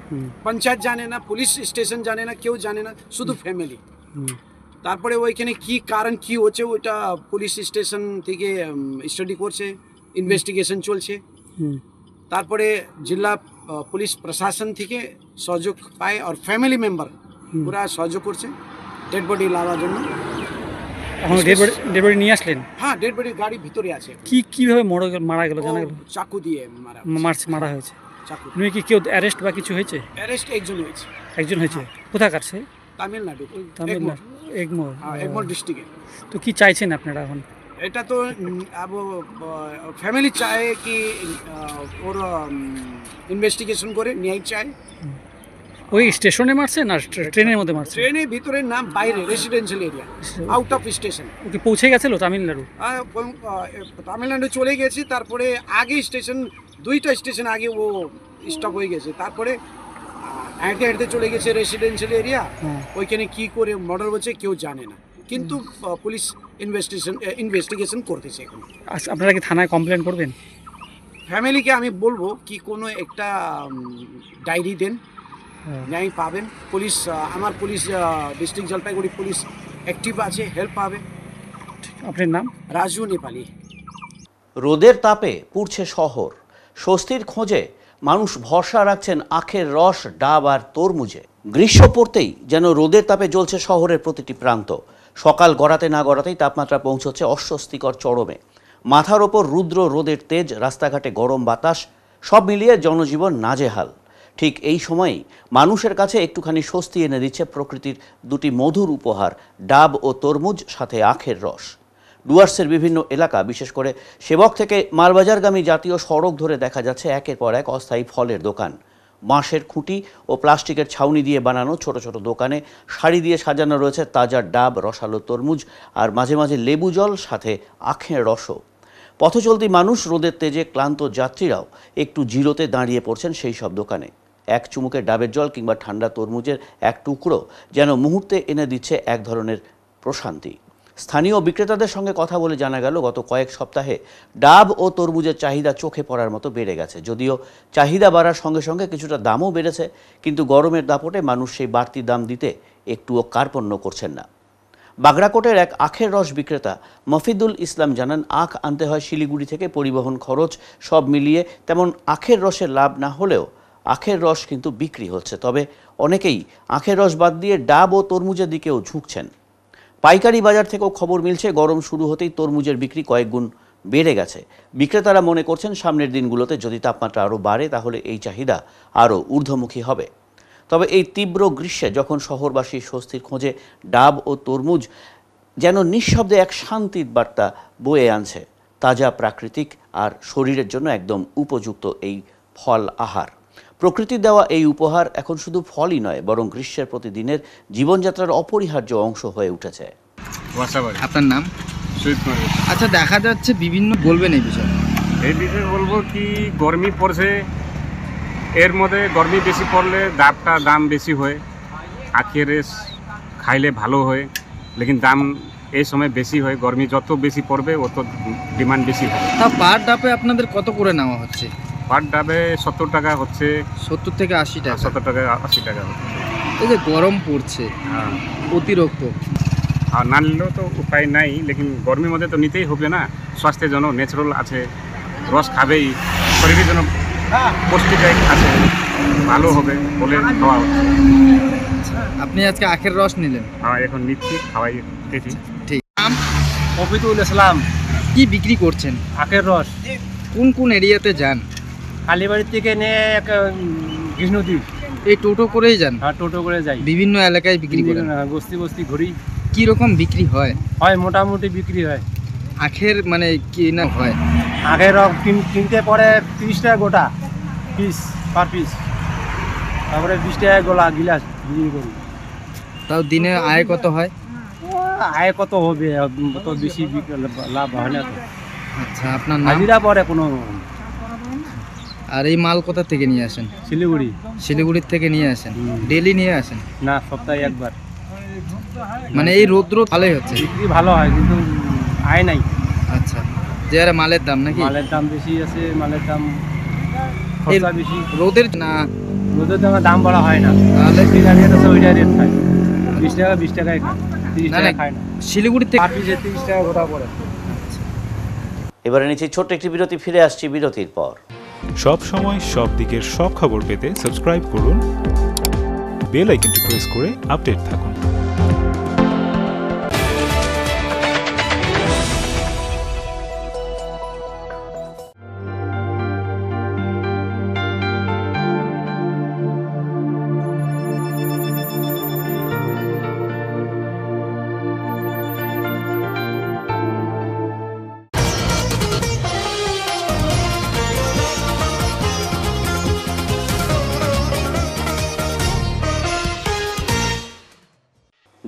পঞ্চায়েত জানে না, পুলিশ স্টেশন জানে না, কেউ জানে না, শুধু ফ্যামিলি। তারপরে ওইখানে কি কারণ কি হচ্ছে ওইটা পুলিশ স্টেশন থেকে স্টাডি করছে, ইনভেস্টিগেশন চলছে। তারপরে জেলা পুলিশ প্রশাসন থেকে সহযোগ পায়, আর ফ্যামিলি মেম্বার পুরা সহযোগ করছে ডেড বডি লাগার জন্য। ডেড বডি নিয়ে আসলেন? হ্যাঁ, ডেড বডি গাড়ি ভিতরে আছে। কিভাবে মারা গেল জানা গেল? চাকু দিয়ে মারা হয়েছে। তুমি কি কেউ অ্যারেস্ট বা কিছু হয়েছে? অ্যারেস্ট একজন হয়েছে। কোথাকার সে? তামিলনাড়ু। এগমোর ডিস্ট্রিক্টে। তো কি চাইছেন আপনারা এখন? এটা তো ফ্যামিলি চায় কি ওর ইনভেস্টিগেশন করে ন্যায় চায়। ওই স্টেশনে মারছে না ট্রেনের মধ্যে মারছে? ট্রেনের ভিতরে না, বাইরে residential area, out of station. Okay পৌঁছে গেছিল তামিলনাড়ু? তামিলনাড়ু চলে গেছে, তারপরে আগে স্টেশন 2টা স্টেশন আগে ও স্টপ হয়ে গেছে, তারপরে হাঁটতে চলে গেছে রেসিডেন্সিয়াল এরিয়া। ওইখানে কি করে মর্ডার হচ্ছে কেউ জানে না, কিন্তু পুলিশ ইনভেস্টিগেশন করতেছে এখন। আপনারা কি থানায় কমপ্লেন করবেন? ফ্যামিলিকে আমি বলবো কি কোনো একটা ডায়েরি দেন, ন্যায় পাবেন। পুলিশ আমার police district Jalpaiguri police active আছে, হেল্প পাবে। আপনার নাম? রাজু নেপালি। রোদের তাপে পুড়ছে শহর, স্বস্তির খোঁজে মানুষ ভরসা রাখছেন আখের রস, ডাব আর তরমুজে। গ্রীষ্ম পড়তেই যেন রোদের তাপে জ্বলছে শহরের প্রতিটি প্রান্ত। সকাল গড়াতে না গড়াতেই তাপমাত্রা পৌঁছচ্ছে অস্বস্তিকর চরমে। মাথার ওপর রুদ্র রোদের তেজ, রাস্তাঘাটে গরম বাতাস, সব মিলিয়ে জনজীবন নাজেহাল। ঠিক এই সময়েই মানুষের কাছে একটুখানি স্বস্তি এনে দিচ্ছে প্রকৃতির 2টি মধুর উপহার, ডাব ও তরমুজ, সাথে আখের রস। ডুয়ার্সের বিভিন্ন এলাকা, বিশেষ করে সেবক থেকে মালবাজারগামী জাতীয় সড়ক ধরে দেখা যাচ্ছে একের পর এক অস্থায়ী ফলের দোকান। বাঁশের খুঁটি ও প্লাস্টিকের ছাউনি দিয়ে বানানো ছোট ছোট দোকানে সারি দিয়ে সাজানো রয়েছে তাজা ডাব, রসালো তরমুজ আর মাঝে মাঝে লেবু জল, সাথে আখের রসও। পথচলতি মানুষ, রোদের তেজে ক্লান্ত যাত্রীরাও একটু জিরোতে দাঁড়িয়ে পড়ছেন সেই সব দোকানে। এক চুমুকে ডাবের জল কিংবা ঠান্ডা তরমুজের এক টুকরো যেন মুহূর্তে এনে দিচ্ছে এক ধরনের প্রশান্তি। স্থানীয় বিক্রেতাদের সঙ্গে কথা বলে জানা গেল, গত কয়েক সপ্তাহে ডাব ও তরমুজের চাহিদা চোখে পড়ার মতো বেড়ে গেছে। যদিও চাহিদা বাড়ার সঙ্গে সঙ্গে কিছুটা দামও বেড়েছে, কিন্তু গরমের দাপটে মানুষ সেই বাড়তি দাম দিতে একটুও কার্পণ্য করছেন না। বাগড়াকোটের এক আখের রস বিক্রেতা মফিদুল ইসলাম জানান, আখ আনতে হয় শিলিগুড়ি থেকে, পরিবহন খরচ সব মিলিয়ে তেমন আখের রসের লাভ না হলেও আখের রস কিন্তু বিক্রি হচ্ছে। তবে অনেকেই আখের রস বাদ দিয়ে ডাব ও তরমুজের দিকেও ঝুঁকছেন। পাইকারি বাজার থেকেও খবর মিলছে, গরম শুরু হতেই তরমুজের বিক্রি কয়েক গুণ বেড়ে গেছে। বিক্রেতারা মনে করছেন, সামনের দিনগুলোতে যদি তাপমাত্রা আরও বাড়ে তাহলে এই চাহিদা আরও ঊর্ধ্বমুখী হবে। তবে এই তীব্র গ্রীষ্মে যখন শহরবাসী স্বস্তির খোঁজে, ডাব ও তরমুজ যেন নিঃশব্দে এক শান্তির বার্তা বয়ে আনছে। তাজা, প্রাকৃতিক আর শরীরের জন্য একদম উপযুক্ত এই ফল আহার। প্রকৃতির দেওয়া এই উপহার এখন শুধু ফলই নয়, বরং গ্রীষ্মের প্রতিদিনের জীবনযাত্রার অপরিহার্য অংশ হয়ে উঠেছে। আপনার নাম? আচ্ছা, দেখা যাচ্ছে বিভিন্ন, বলবেন এই বিষয়ে? এই বিষয়ে বলবো কি, গরমি পড়ছে, এর মধ্যে গরমি বেশি পড়লে ডাবটা দাম বেশি হয়। আখের রস খাইলে ভালো হয়, লেকিন দাম এই সময় বেশি হয়। গরমি যত বেশি পড়বে অত ডিমান্ড বেশি হবে। তা পার ডাবে আপনাদের কত করে নেওয়া হচ্ছে? পার ডাবে 70 টাকা হচ্ছে। 70 থেকে 80 টাকা? 70 টাকা 80 টাকা হচ্ছে। এই যে গরম পড়ছে অতিরিক্ত, আর না নিলেও তো উপায় নাই, লেকিন গরমের মধ্যে তো নিতেই হবে না। স্বাস্থ্যের জন্য ন্যাচারাল আছে, রস খাবেই, শরীরের জন্য পুষ্টিক আছে, ভালো হবে বলে খাওয়া হচ্ছে। আপনি আজকে আখের রস নিলেন? হ্যাঁ, এখন নিচ্ছি, খাওয়াই দেখি। ঠিক। নাম? মফিদুল ইসলাম। কি বিক্রি করছেন? আখের রস। কোন কোন এরিয়াতে যান? কালীবাড়ি থেকে নিয়ে কৃষ্ণদ্বীপ। এই টোটো করেই যান? হ্যাঁ, টোটো করে যাই। বিভিন্ন এলাকায় বিক্রি করেন? বস্তি বস্তি ঘুরি। কি রকম বিক্রি হয়? হয় মোটামুটি বিক্রি হয়। আখের মানে কি না হয়? আখের রস কিনতে পরে 30 টাকা গোটা পিস, পার পিস, তারপরে 20 টাকা গোলা গিলাস বিক্রি করি। তাও দিনে আয় কত হয়? আয় কত হবে, অত বেশি লাভ হয় না তো। আচ্ছা, আপনার নাম? হাজিরা পরে কোনো। আর এই মাল কোথা থেকে নিয়ে আসেন? শিলিগুড়ি। শিলিগুড়ির থেকে নিয়ে আসেন? ডেলি নিয়ে আসেন? না, সপ্তাহে একবার। মানে এই রৌদ্র ভালোই হচ্ছে? বিক্রি ভালো হয়, কিন্তু আয় নাই। আচ্ছা, যে আরে মালের দাম নাকি? মালের দাম বেশি আছে, মালের দাম খরচা বেশি। রোদের না, রোদের দাম বলা হয় না, তাহলে যেটা রেট আছে ওইটা রেট খায়। 20 টাকা 20 টাকায় খায়, 30 টাকা খায় না। শিলিগুড়ি থেকে আর পিসে 30 টাকা গোটা পড়ে। এবারে নিচে ছোট্ট একটি বিরতি, ফিরে আসছি বিরতির পর। সব সময় সব দিকের সব খবর পেতে সাবস্ক্রাইব করুন, বেল আইকনটি প্রেস করে আপডেট থাকুন।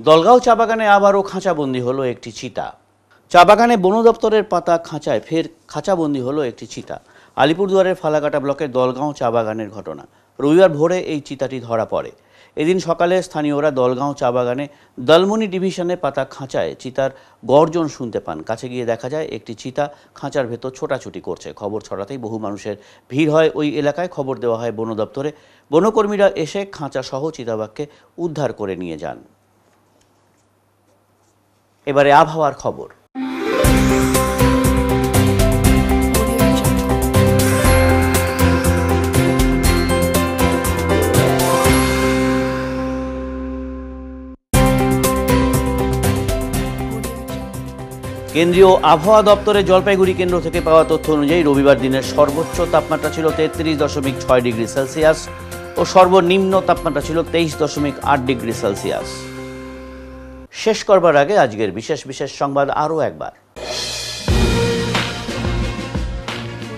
দলগাঁও চা বাগানে আবারও খাঁচাবন্দি হলো একটি চিতা। চা বাগানে বন দপ্তরের পাতা খাঁচায় ফের খাঁচাবন্দি হলো একটি চিতা। আলিপুরদুয়ারের ফালাকাটা ব্লকের দলগাঁও চা বাগানের ঘটনা। রবিবার ভোরে এই চিতাটি ধরা পড়ে। এদিন সকালে স্থানীয়রা দলগাঁও চা বাগানে দলমনি ডিভিশনে পাতা খাঁচায় চিতার গর্জন শুনতে পান। কাছে গিয়ে দেখা যায় একটি চিতা খাঁচার ভেতর ছোটাছুটি করছে। খবর ছড়াতেই বহু মানুষের ভিড় হয় ওই এলাকায়। খবর দেওয়া হয় বন দপ্তরে। বনকর্মীরা এসে খাঁচা সহ চিতাবাঘকে উদ্ধার করে নিয়ে যান। এবারে আবহাওয়ার খবর। কেন্দ্রীয় আবহাওয়া দপ্তরের জলপাইগুড়ি কেন্দ্র থেকে পাওয়া তথ্য অনুযায়ী রবিবার দিনের সর্বোচ্চ তাপমাত্রা ছিল 33.6 ডিগ্রি সেলসিয়াস ও সর্বনিম্ন তাপমাত্রা ছিল 23.8 ডিগ্রি সেলসিয়াস। শেষ করবার আগে আজকের বিশেষ বিশেষ সংবাদ আরও একবার।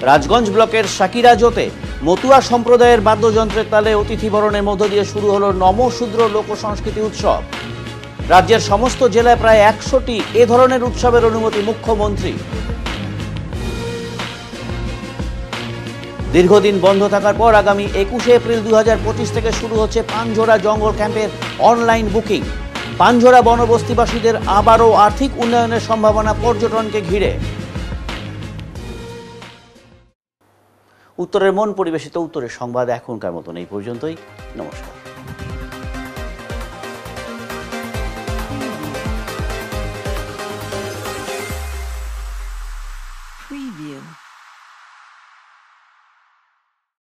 রাজগঞ্জ ব্লকের সাকিরাজোতে মতুয়া সম্প্রদায়ের বাদ্যযন্ত্রের তালে অতিথি বরণের মধ্য দিয়ে শুরু হলো নমশূদ্র লোক সংস্কৃতি উৎসব। রাজ্যের সমস্ত জেলায় প্রায় 100টি এ ধরনের উৎসবের অনুমতি মুখ্যমন্ত্রী। দীর্ঘদিন বন্ধ থাকার পর আগামী 21শে এপ্রিল 2025 থেকে শুরু হচ্ছে পাঞ্ঝোরা জঙ্গল ক্যাম্পের অনলাইন বুকিং। পাঞ্ঝোরা বনবস্তিবাসীদের আবারও আর্থিক উন্নয়নের সম্ভাবনা পর্যটনকে ঘিরে। উত্তরের মন পরিবেশিত উত্তরের সংবাদ এখনকার মতন এই পর্যন্তই। নমস্কার।